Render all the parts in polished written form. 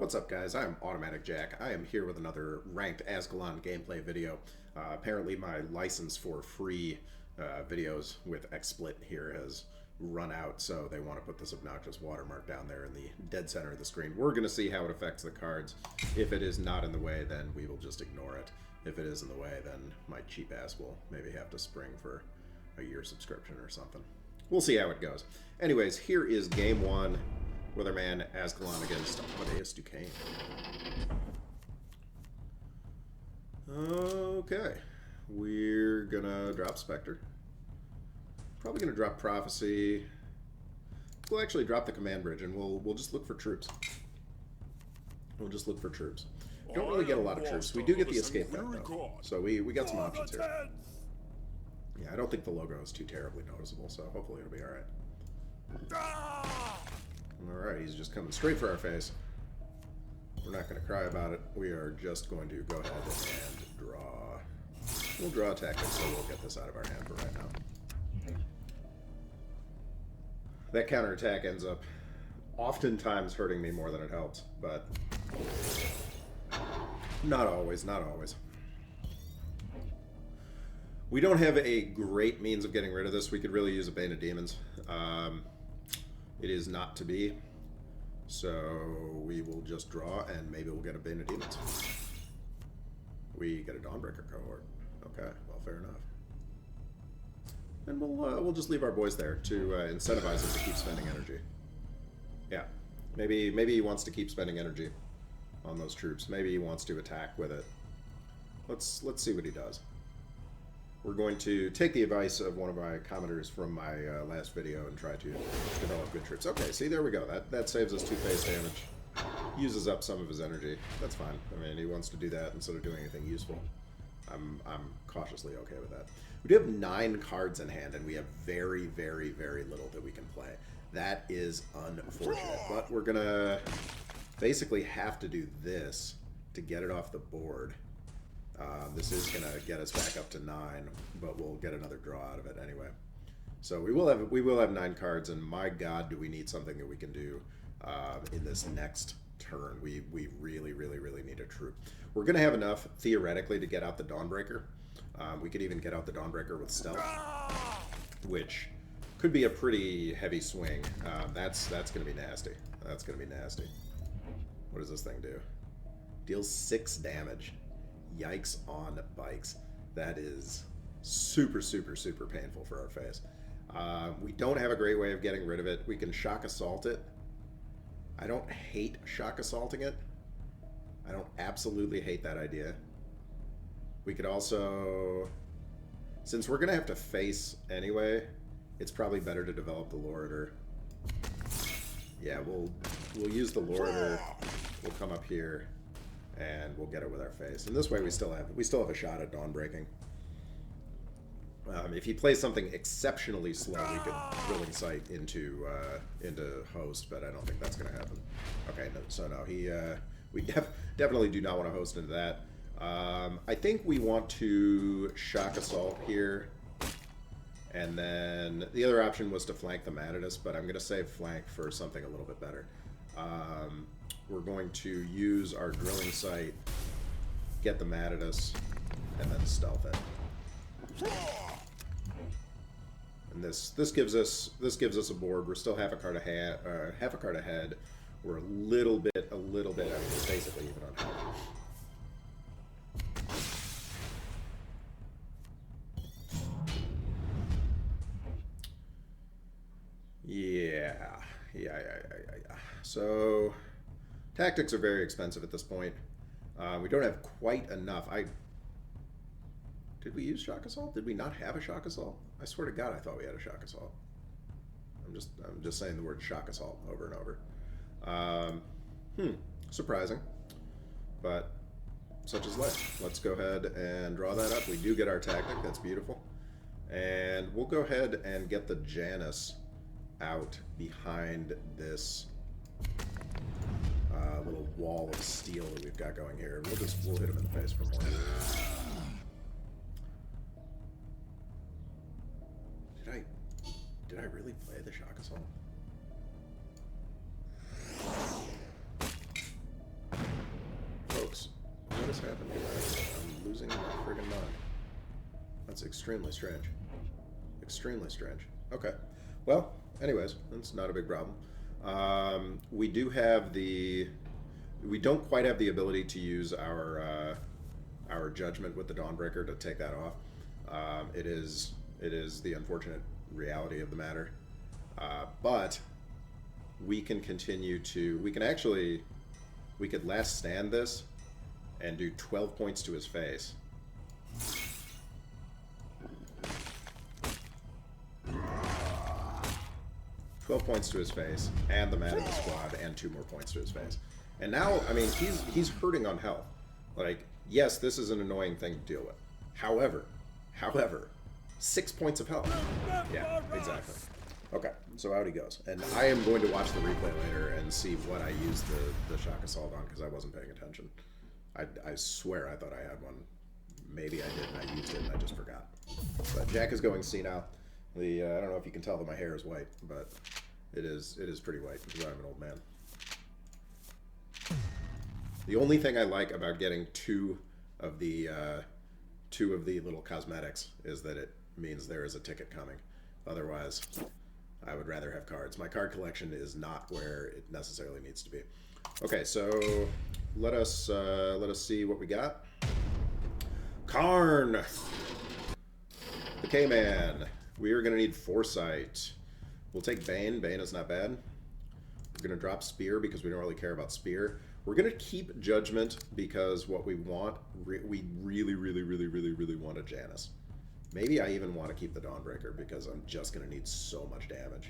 What's up, guys? I'm Automatic Jack. I am here with another ranked Azkaellon gameplay video. Apparently my license for free videos with XSplit here has run out, so they want to put this obnoxious watermark down there in the dead center of the screen. We're going to see how it affects the cards. If it is not in the way, then we will just ignore it. If it is in the way, then my cheap ass will maybe have to spring for a year subscription or something. We'll see how it goes. Anyways, here is game one. Weatherman Azkaellon against Amadeus Duquesne. Okay, we're gonna drop Spectre. Probably gonna drop Prophecy. We'll actually drop the command bridge, and we'll just look for troops. We'll just look for troops. We don't really get a lot of troops. We do get the escape vent, though, so we got some options here. Yeah, I don't think the logo is too terribly noticeable, so hopefully it'll be all right. Alright, he's just coming straight for our face. We're not going to cry about it. We are just going to go ahead and draw. We'll draw a tactic, so we'll get this out of our hand for right now. That counterattack ends up oftentimes hurting me more than it helps, but not always, not always. We don't have a great means of getting rid of this. We could really use a Bane of Demons. It is not to be, so we will just draw, and maybe we'll get a Bane of Demons. We get a Dawnbreaker cohort. Okay, well, fair enough. And we'll just leave our boys there to incentivize him to keep spending energy. Yeah, maybe he wants to keep spending energy on those troops. Maybe he wants to attack with it. Let's see what he does. We're going to take the advice of one of my commenters from my last video and try to develop good troops. Okay, see, there we go. That saves us 2 phase damage. Uses up some of his energy. That's fine. I mean, he wants to do that instead of doing anything useful. I'm cautiously okay with that. We do have 9 cards in hand, and we have very, very, very little that we can play. That is unfortunate. But we're going to basically have to do this to get it off the board. This is going to get us back up to 9, but we'll get another draw out of it anyway. So we will have 9 cards, and my God, do we need something that we can do in this next turn. We really, really, really need a troop. We're going to have enough, theoretically, to get out the Dawnbreaker. We could even get out the Dawnbreaker with Stealth, which could be a pretty heavy swing. That's going to be nasty. That's going to be nasty. What does this thing do? Deals 6 damage. Yikes on bikes. That is super, super, super painful for our face. We don't have a great way of getting rid of it. We can shock assault it. I don't hate shock assaulting it. I don't absolutely hate that idea. We could also, since we're gonna have to face anyway, it's probably better to develop the Loritor. Yeah, we'll use the Loritor. We'll come up here and we'll get it with our face. And this way we still have a shot at Dawnbreaking. If he plays something exceptionally slow, we could Drilling Sight into Host, but I don't think that's going to happen. Okay, no, so no, we definitely do not want to Host into that. I think we want to Shock Assault here, and then the other option was to flank the Matadus, but I'm going to save flank for something a little bit better. We're going to use our Drilling Sight, get the Matadus, and then stealth it. And this gives us a board. We're still half a card ahead. We're a little bit basically even on health. Yeah. So tactics are very expensive at this point. We don't have quite enough. Did we use Shock Assault? Did we not have a Shock Assault? I swear to God, I thought we had a Shock Assault. I'm just saying the word Shock Assault over and over. Surprising, but such is life. Let's go ahead and draw that up. We do get our tactic. That's beautiful, and we'll go ahead and get the Janus out behind this little wall of steel that we've got going here. We'll hit him in the face for more. Did I really play the Shock Assault? has happened here? I'm losing my friggin' mind. That's extremely strange. Extremely strange. Okay. Well, anyways, that's not a big problem. We do have the... We don't quite have the ability to use our judgment with the Dawnbreaker to take that off. It is the unfortunate reality of the matter. But we can continue to... We could last stand this and do 12 points to his face. 12 points to his face, and the man of the squad, and 2 more points to his face. And now, I mean, he's hurting on health. Like, yes, this is an annoying thing to deal with. However, 6 points of health. Yeah, exactly. Okay, so out he goes. And I am going to watch the replay later and see what I used the shock assault on, because I wasn't paying attention. I swear I thought I had one. Maybe I did and I used it and I just forgot. But Jack is going senile. I don't know if you can tell that my hair is white, but it is pretty white because I'm an old man. The only thing I like about getting two of the little cosmetics is that it means there is a ticket coming. Otherwise, I would rather have cards. My card collection is not where it necessarily needs to be. Okay, so let us see what we got. Karn, the K-Man. We are going to need Foresight. We'll take Bane. Bane is not bad. We're going to drop Spear because we don't really care about Spear. We're going to keep Judgment because what we want, we really want a Janus. Maybe I even want to keep the Dawnbreaker because I'm just going to need so much damage.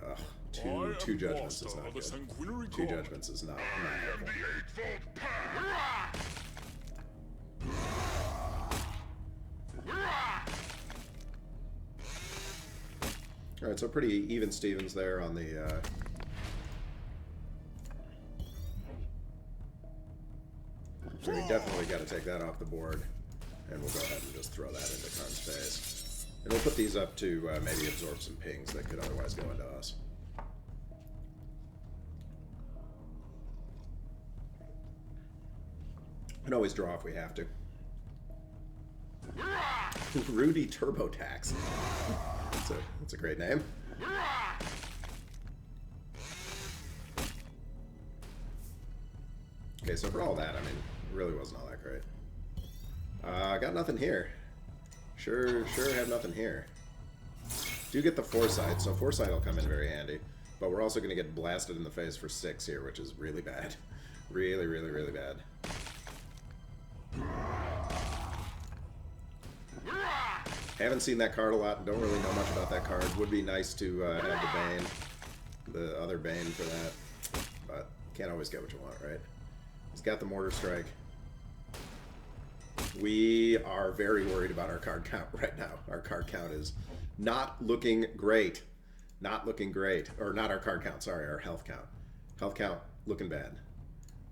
Ugh, two Judgments is not good. 2 Judgments is not helpful. Alright, so pretty even Stevens there on the... So we definitely got to take that off the board. And we'll go ahead and just throw that into Karn's face. And we'll put these up to maybe absorb some pings that could otherwise go into us. We can always draw if we have to. Rudy TurboTax. That's a great name. Okay, so for all that, I mean, it really wasn't all that great. I got nothing here. Sure have nothing here. Do get the Foresight, so Foresight will come in very handy. But we're also going to get blasted in the face for 6 here, which is really bad. Really bad. Haven't seen that card a lot. Don't really know much about that card. Would be nice to have the Bane, the other Bane for that. But can't always get what you want, right? He's got the Mortar Strike. We are very worried about our card count right now. Our card count is not looking great. Not looking great. Or not our card count, sorry, our health count. Health count looking bad.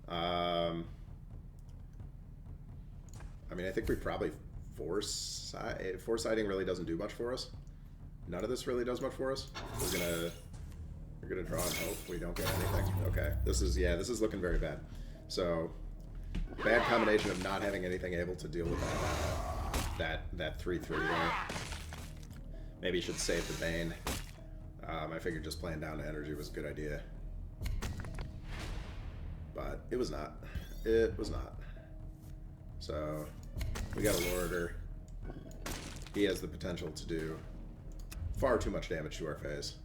I mean, I think we probably foresighting really doesn't do much for us. None of this really does much for us. We're gonna draw and hope we don't get anything. Okay, this is looking very bad. So bad combination of not having anything able to deal with that 3/3 there. Maybe you should save the Bane. I figured just playing down to energy was a good idea, but it was not. It was not. So we got a Loriter. He has the potential to do far too much damage to our face.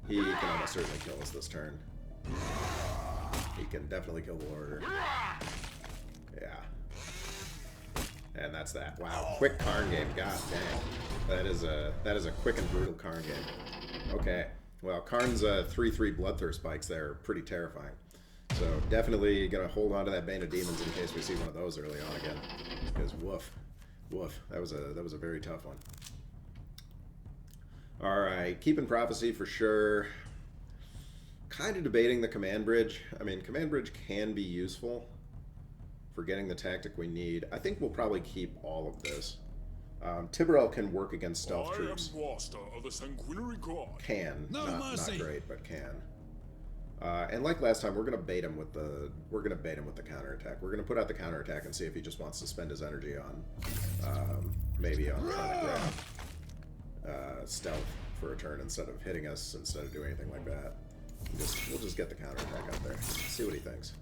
He can almost certainly kill us this turn. He can definitely kill the Loriter. Yeah. And that's that. Wow, quick Karn game. God dang. That is a quick and brutal Karn game. Okay. Well, Karn's 3/3 Bloodthirst spikes there are pretty terrifying. So definitely gonna hold on to that Bane of Demons in case we see one of those early on again. Because woof. That was a very tough one. Alright, keeping Prophecy for sure. Kind of debating the Command Bridge. I mean, Command Bridge can be useful for getting the tactic we need. I think we'll probably keep all of this. Tiberel can work against stealth troops. Of the sanguinary god. Can. Not great, but can. And like last time, we're gonna bait him with the counterattack. We're gonna put out the counterattack and see if he just wants to spend his energy on maybe on stealth for a turn instead of hitting us, instead of doing anything like that. We'll just get the counterattack out there. See what he thinks.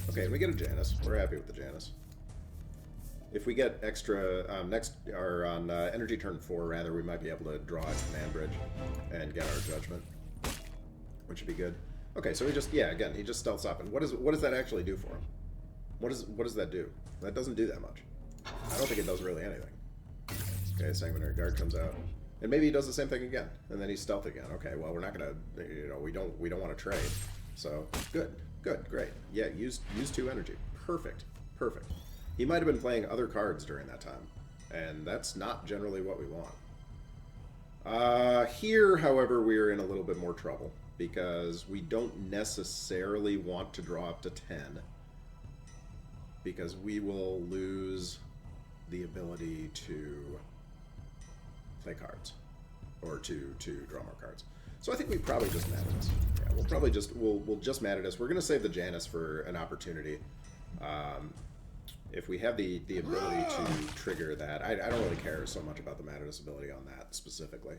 Okay, and we get a Janus. We're happy with the Janus. If we get extra on energy turn 4, rather, we might be able to draw a command bridge and get our judgment, which would be good. Okay, so he just he just stealths up, and what does that actually do for him? What does that do? That doesn't do that much. I don't think it does really anything. Okay, Sanguinary Guard comes out, and maybe he does the same thing again, and then he's stealth again. Okay, well, we're not gonna, we don't want to trade, so good, great. Yeah, use 2 energy. Perfect. He might have been playing other cards during that time, and that's not generally what we want. Here, however, we're in a little bit more trouble, because we don't necessarily want to draw up to 10, because we will lose the ability to play cards, or to draw more cards. So I think we probably just Matadus. Yeah, we'll just Matadus. We're going to save the Janus for an opportunity. If we have the ability to trigger that, I don't really care so much about the Matadus ability on that specifically.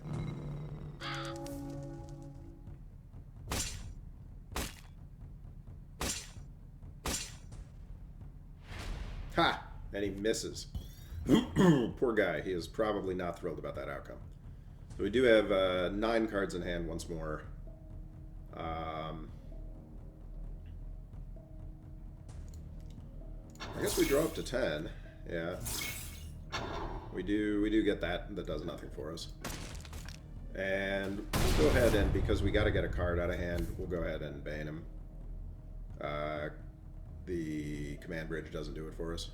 Ha! And he misses. Poor guy. He is probably not thrilled about that outcome. So we do have 9 cards in hand once more. I guess we draw up to 10. Yeah. We do get that. That does nothing for us. And we'll go ahead and, because we got to get a card out of hand, we'll go ahead and bane him. The command bridge doesn't do it for us.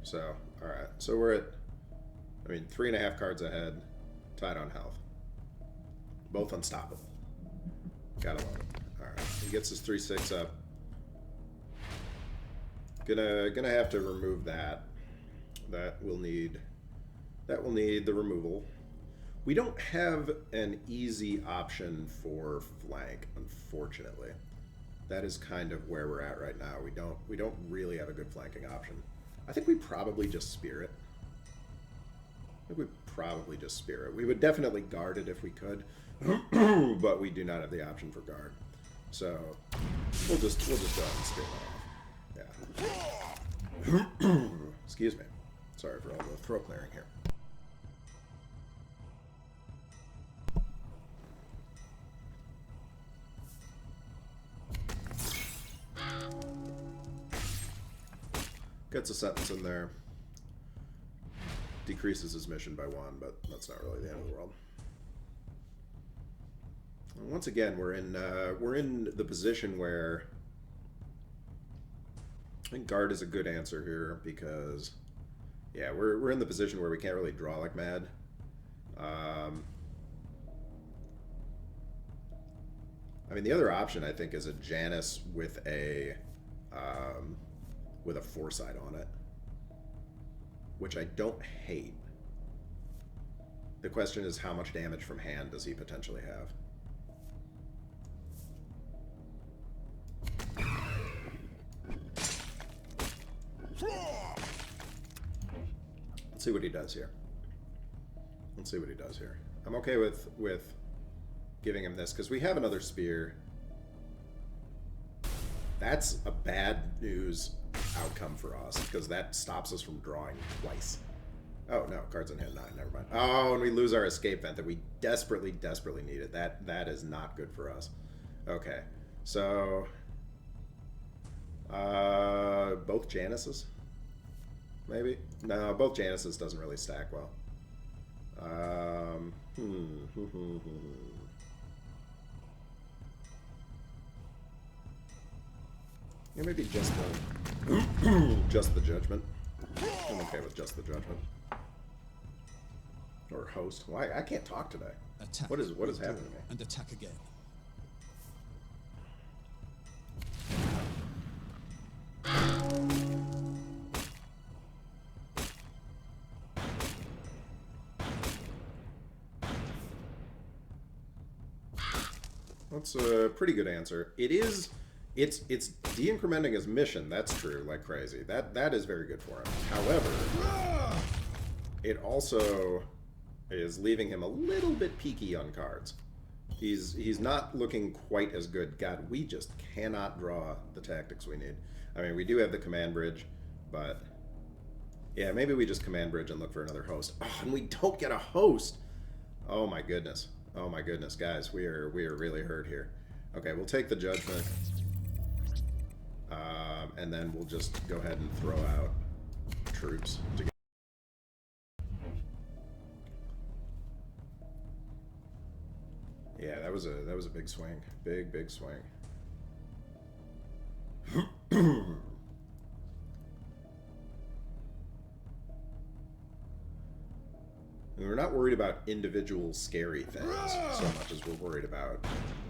So, alright. So we're at, 3.5 cards ahead, tied on health. Both unstoppable. Gotta love it. Alright. He gets his 3/6 up. Gonna have to remove that. That will need the removal. We don't have an easy option for flank, unfortunately. That is kind of where we're at right now. We don't really have a good flanking option. I think we probably just Spirit. We would definitely guard it if we could, but we do not have the option for guard. So we'll just go ahead and Spirit off. Yeah. Excuse me. Sorry for all the throat clearing here. Gets a sentence in there. Decreases his mission by 1, but that's not really the end of the world. And once again, we're in the position where I think guard is a good answer here, because yeah, we're in the position where we can't really draw like mad. The other option I think is a Janus with a foresight on it, which I don't hate. The question is, how much damage from hand does he potentially have? Let's see what he does here. I'm okay with giving him this, because we have another spear. That's a bad news outcome for us, because that stops us from drawing twice. Oh no, cards in hand 9, never mind. Oh, and we lose our escape vent that we desperately needed. That is not good for us. Okay, so both Januses, maybe? No, both Januses doesn't really stack well. Yeah, maybe just the judgment. I'm okay with just the judgment. Or host. Why? I can't talk today. Attack. What is happening to me? And attack again. That's a pretty good answer. It is. It's de-incrementing his mission. That's true, like crazy. That is very good for him. However, it also is leaving him a little bit peaky on cards. He's not looking quite as good. God, we just cannot draw the tactics we need. I mean, we do have the command bridge, but yeah, maybe we just command bridge and look for another host. Oh, and we don't get a host. Oh my goodness. Oh my goodness, guys, we are really hurt here. Okay, we'll take the judgment, and then we'll just go ahead and throw out troops to get. Yeah, that was a big swing, big swing. And we're not worried about individual scary things so much as we're worried about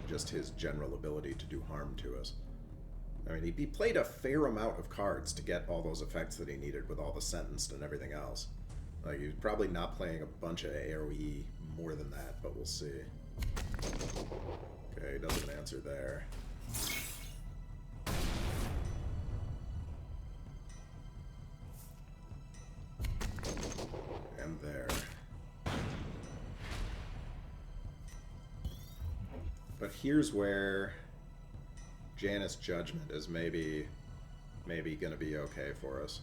just his general ability to do harm to us. I mean, he played a fair amount of cards to get all those effects that he needed with all the sentenced and everything else. Like, he's probably not playing a bunch of AoE more than that, but we'll see. Okay, he doesn't answer there. And there. But here's where Janus Judgment is maybe going to be okay for us.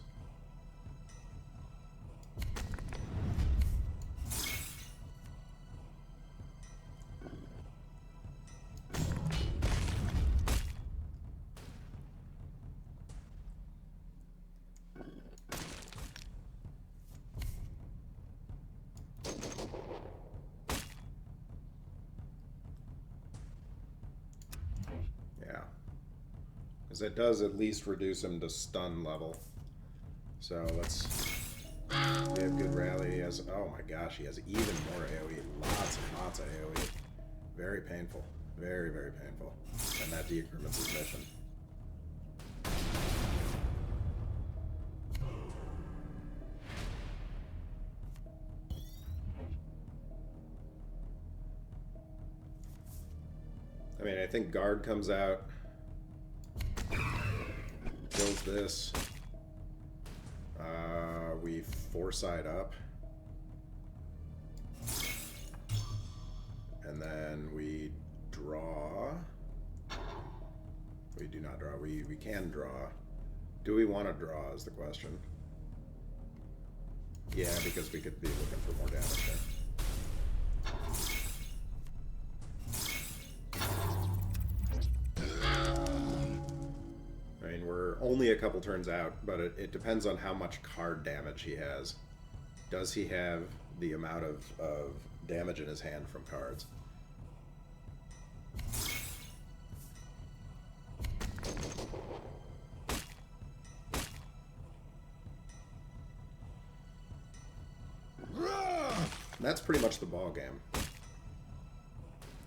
It does at least reduce him to stun level. So let's. We have good rally. He has. Oh my gosh, he has even more AoE. Lots and lots of AoE. Very painful. Very painful. And that decrements his mission. I mean, I think guard comes out. Kills this. We foresight up. And then we draw. We do not draw. We can draw. Do we want to draw is the question. Yeah, because we could be looking for more damage there. We're only a couple turns out, but it depends on how much card damage he has. Does he have the amount of damage in his hand from cards? That's pretty much the ball game.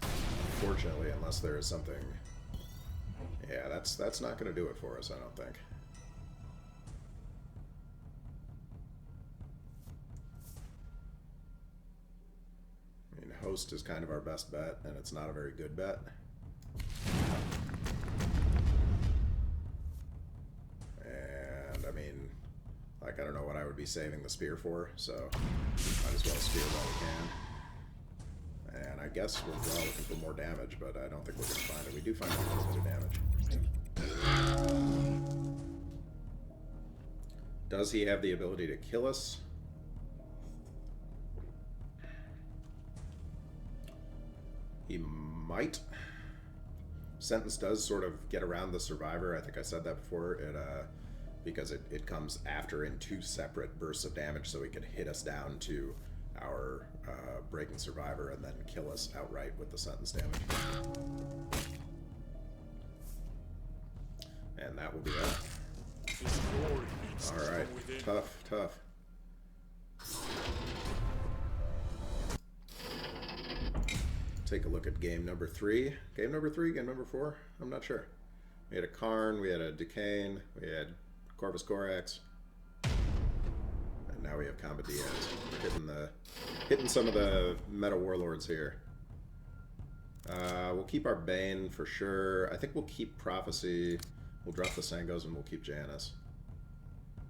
Unfortunately, unless there is something. Yeah, that's not going to do it for us, I don't think. I mean, host is kind of our best bet, and it's not a very good bet. And, I mean, like, I don't know what I would be saving the spear for, so might as well spear while we can. And I guess we'll draw looking for more damage, but I don't think we're going to find it. We do find a little bit of damage. Does he have the ability to kill us? He might. Sentence does sort of get around the survivor. I think I said that before. Because it comes after in two separate bursts of damage, so he can hit us down to our breaking survivor and then kill us outright with the sentence damage. And that will be that. Alright, tough. Take a look at game number 3. Game number 3, game number 4? I'm not sure. We had a Karn, we had a Duquesne, we had Corvus Corax. And now we have Combat Diaz. We're hitting some of the meta warlords here. We'll keep our Bane for sure. I think we'll keep Prophecy. We'll drop the Sangos and we'll keep Janus.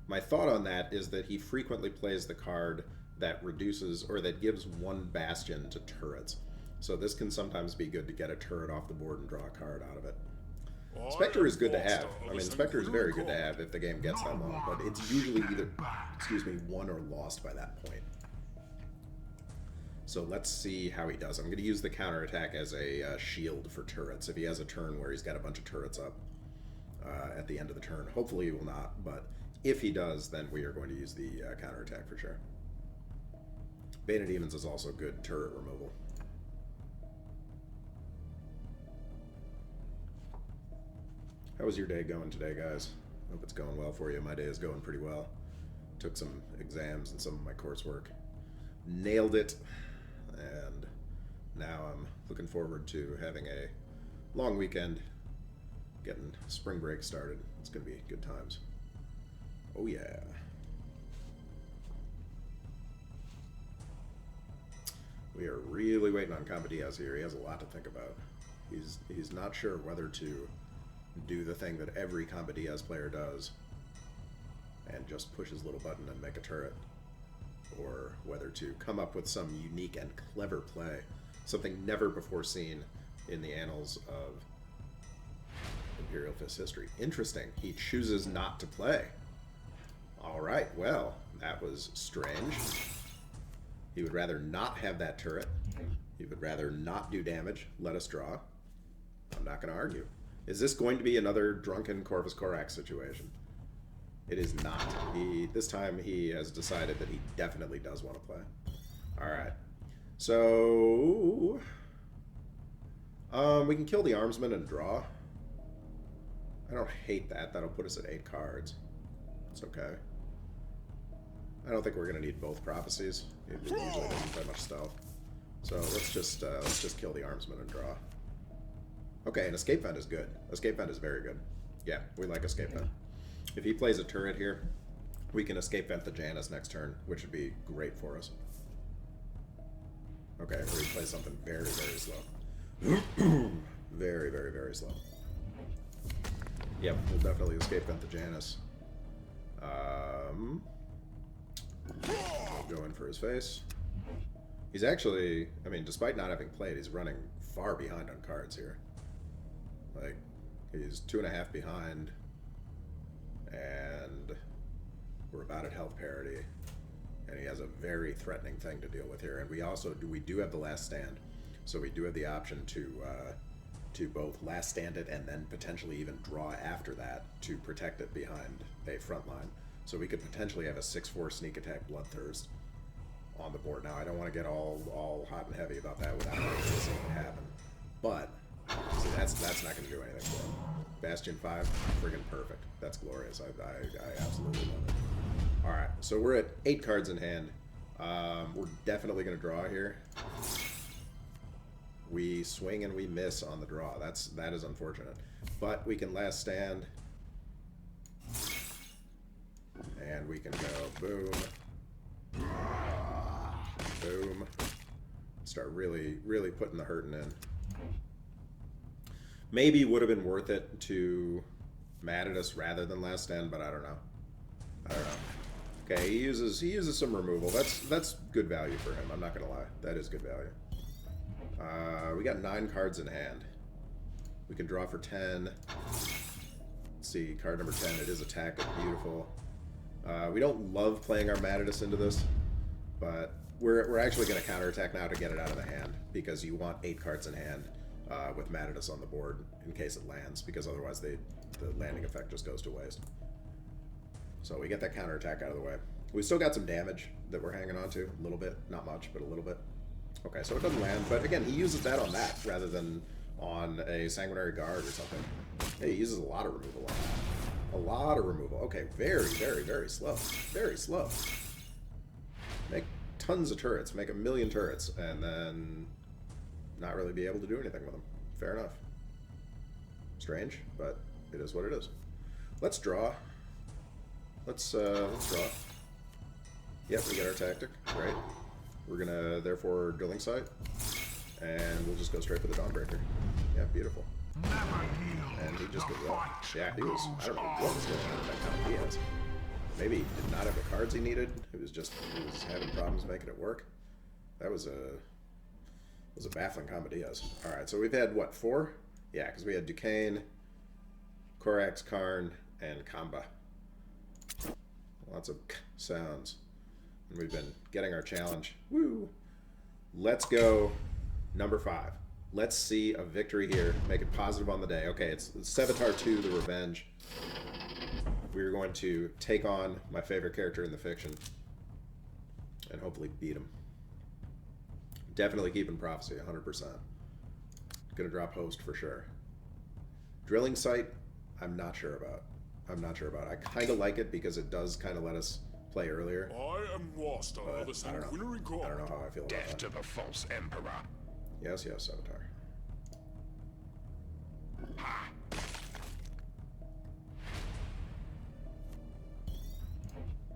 My thought on that is that he frequently plays the card that reduces or that gives one Bastion to turrets. So this can sometimes be good to get a turret off the board and draw a card out of it. Spectre is good to have. I mean, Spectre is very good to have if the game gets that long, but it's usually either, won or lost by that point. So let's see how he does. I'm going to use the counterattack as a shield for turrets. If he has a turn where he's got a bunch of turrets up at the end of the turn. Hopefully he will not, but if he does, then we are going to use the counterattack for sure. Bane of Demons is also good turret removal. How was your day going today, guys? Hope it's going well for you. My day is going pretty well. Took some exams and some of my coursework. Nailed it. And now I'm looking forward to having a long weekend, getting spring break started. It's going to be good times. Oh yeah. We are really waiting on Diaz here. He has a lot to think about. He's not sure whether to do the thing that every Diaz player does and just push his little button and make a turret, or whether to come up with some unique and clever play, something never before seen in the annals of Imperial Fist history. Interesting. He chooses not to play. All right, well, that was strange. He would rather not have that turret. He would rather not do damage. Let us draw. I'm not going to argue. Is this going to be another drunken Corvus Corax situation? It is not. This time he has decided that he definitely does want to play. Alright. So... we can kill the Armsman and draw. I don't hate that. That'll put us at 8 cards. It's okay. I don't think we're going to need both Prophecies. It usually doesn't play much stealth. So let's just kill the Armsman and draw. Okay, and Escape Vent is good. Escape Vent is very good. Yeah, we like Escape Vent. If he plays a turret here, we can Escape Vent the Janus next turn, which would be great for us. Okay, or he plays something very, very slow. Very, very, very slow. Yep, we'll definitely Escape Vent the Janus. We'll go in for his face. He's actually, I mean, despite not having played, he's running far behind on cards here. Like, he's 2.5 behind, and we're about at health parity, and he has a very threatening thing to deal with here. And we do have the Last Stand, so we do have the option to both Last Stand it and then potentially even draw after that to protect it behind a front line. So we could potentially have a 6/4 sneak attack Bloodthirst on the board. Now I don't want to get all hot and heavy about that without seeing it happen, but see, that's not going to do anything for him. Bastion 5, friggin' perfect. That's glorious. I absolutely love it. All right, so we're at 8 cards in hand. We're definitely going to draw here. We swing and we miss on the draw. That is unfortunate, but we can Last Stand, and we can go boom, boom. Start really putting the hurting in. Maybe would have been worth it to Matadus rather than Last Stand, but I don't know. Okay, he uses some removal. That's good value for him. I'm not gonna lie. That is good value. We got 9 cards in hand. We can draw for 10. Let's see, card number 10. It is attack. It's beautiful. We don't love playing our Matadus into this, but we're actually going to counterattack now to get it out of the hand, because you want 8 cards in hand with Matadus on the board in case it lands, because otherwise the landing effect just goes to waste. So we get that counterattack out of the way. We still got some damage that we're hanging on to, a little bit, not much, but a little bit. Okay, so it doesn't land, but again, he uses that on that rather than on a Sanguinary Guard or something. Hey, he uses a lot of removal on that. A lot of removal. Okay, very, very, very slow. Very slow. Make tons of turrets, make 1 million turrets, and then not really be able to do anything with them. Fair enough. Strange, but it is what it is. Let's draw. Let's draw. Yep, we get our tactic. Great. We're gonna therefore Drilling Sight, And we'll just go straight for the Dawnbreaker. Yeah, beautiful. And he just goes up. Yeah, he was, I don't know what was going on with that Common Diaz. Maybe he did not have the cards he needed. He was having problems making it work. That was a baffling Common Diaz. Alright, so we've had, what, 4? Yeah, because we had Duquesne, Corax, Karn, and Kamba. Lots of sounds. And we've been getting our challenge. Woo! Let's go number 5. Let's see a victory here. Make it positive on the day. Okay, it's Sevatar 2, The Revenge. We're going to take on my favorite character in the fiction. And hopefully beat him. Definitely keeping Prophecy, 100%. Gonna drop Host for sure. Drilling Site, I'm not sure about. I kind of like it because it does kind of let us play earlier. I am Master of the Sanguinary God. I don't know how I feel about that. Death to the false emperor. Yes, Sevatar.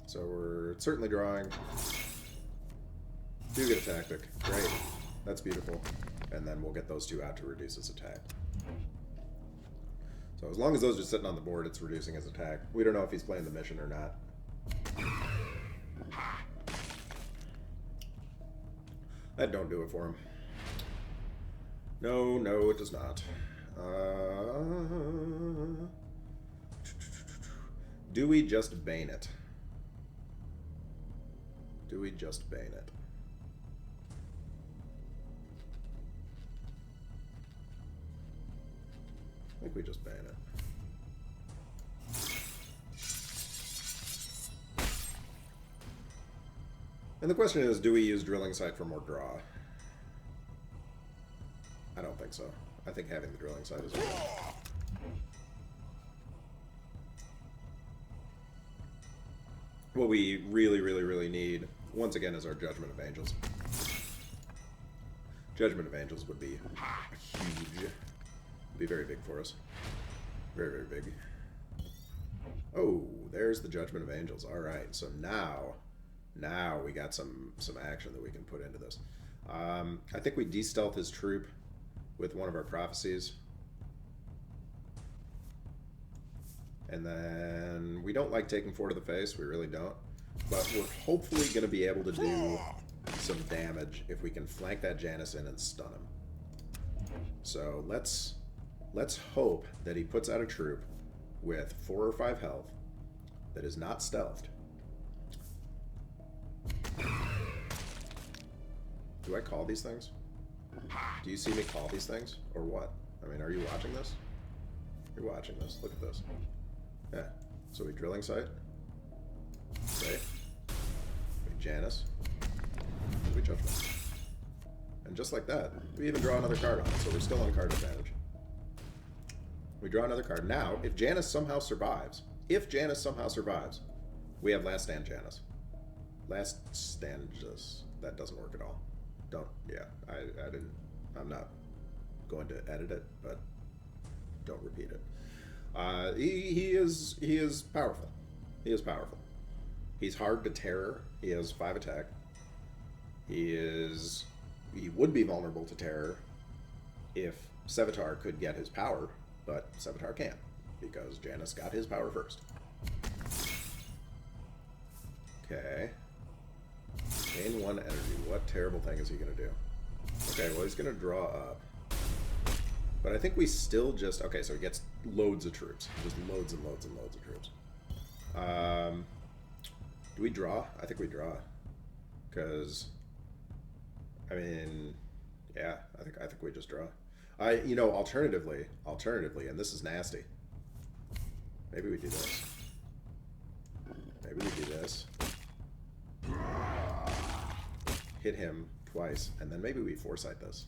So we're certainly drawing. Do get a tactic. Great. That's beautiful. And then we'll get those 2 out to reduce his attack. So as long as those are sitting on the board, it's reducing his attack. We don't know if he's playing the mission or not. That don't do it for him. No, it does not. Do we just Bane it? Do we just Bane it? I think we just Bane it. And the question is, do we use Drilling Site for more draw? I don't think so. I think having the Drilling Site is good. What we really need, once again, is our Judgment of Angels. Judgment of Angels would be huge. Would be very big for us. Very big. Oh, there's the Judgment of Angels. Alright, so now we got some action that we can put into this. I think we de-stealth his troop with one of our prophecies. And then we don't like taking 4 to the face, we really don't. But we're hopefully going to be able to do some damage if we can flank that Janus in and stun him. So let's hope that he puts out a troop with 4 or 5 health that is not stealthed. Do I call these things? Do you see me call these things? Or what? I mean, are you watching this? You're watching this. Look at this. Yeah. So we Drilling Site. Right? We Janus. And we Judgment. And just like that, we even draw another card on it, so we're still on card advantage. We draw another card. Now, if Janus somehow survives, we have Last Stand Janus. Last Stand just... that doesn't work at all. I'm not going to edit it, but don't repeat it. He is powerful. He is powerful. He's hard to terror. He has 5 attack. He would be vulnerable to terror if Sevatar could get his power, but Sevatar can't, because Janus got his power first. Okay. Gain 1 energy. What terrible thing is he going to do? Okay, well, he's going to draw up. But I think we still just... okay, so he gets loads of troops. Just loads and loads and loads of troops. Do we draw? I think we draw. Because... I mean... yeah, I think we just draw. Alternatively, and this is nasty. Maybe we do this. Maybe we do this. Hit him twice, and then maybe we Foresight this.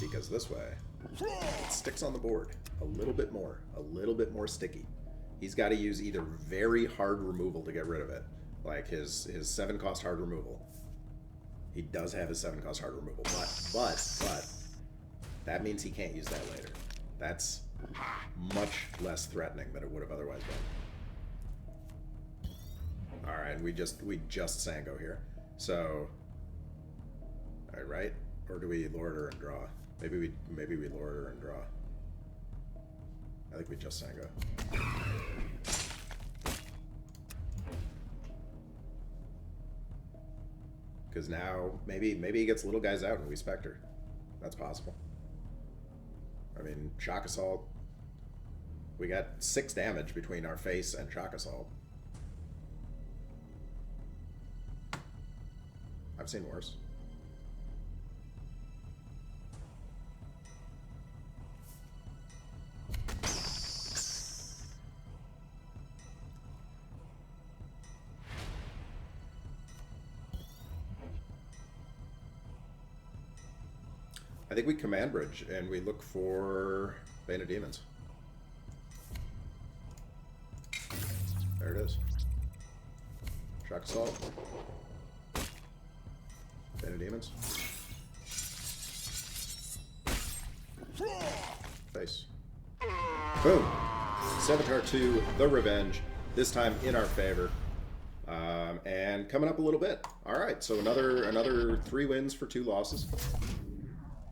Because this way, it sticks on the board a little bit more sticky. He's got to use either very hard removal to get rid of it, like his 7-cost hard removal. He does have his 7-cost hard removal, but that means he can't use that later. That's much less threatening than it would have otherwise been. All right, we just Sango here. So, all right, Or do we lord her and draw? Maybe we lord her and draw. I think we just Sango. Because now maybe he gets little guys out and we Spectre. That's possible. I mean, Shock Assault. We got 6 damage between our face and Shock Assault. I've seen worse. I think we command bridge and we look for Bane of Demons. There it is. Shock Assault. Bane of Demons. Face. Boom! Sevatar 2, The Revenge. This time in our favor. And coming up a little bit. Alright, so another 3 wins for 2 losses.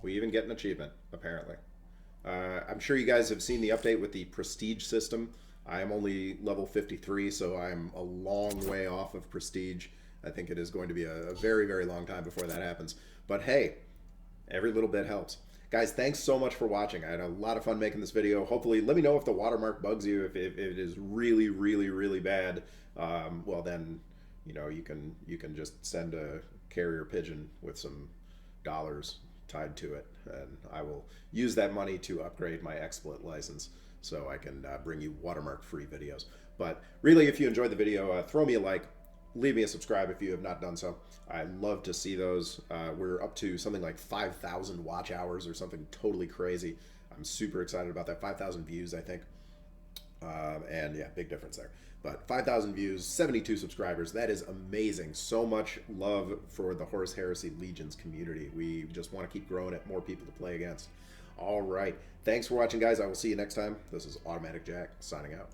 We even get an achievement, apparently. I'm sure you guys have seen the update with the prestige system. I am only level 53, so I'm a long way off of prestige. I think it is going to be a very, very long time before that happens. But hey, every little bit helps. Guys, thanks so much for watching. I had a lot of fun making this video. Hopefully, let me know if the watermark bugs you. If it is really, really, really bad, well then, you know, you can just send a carrier pigeon with some dollars tied to it, and I will use that money to upgrade my XSplit license so I can bring you watermark free videos. But really, if you enjoyed the video, throw me a like, leave me a subscribe if you have not done so. I love to see those. We're up to something like 5,000 watch hours or something totally crazy. I'm super excited about that. 5,000 views, I think. And yeah, big difference there. But 5,000 views, 72 subscribers, that is amazing. So much love for the Horus Heresy Legions community. We just want to keep growing it, more people to play against. All right. Thanks for watching, guys. I will see you next time. This is Automatic Jack, signing out.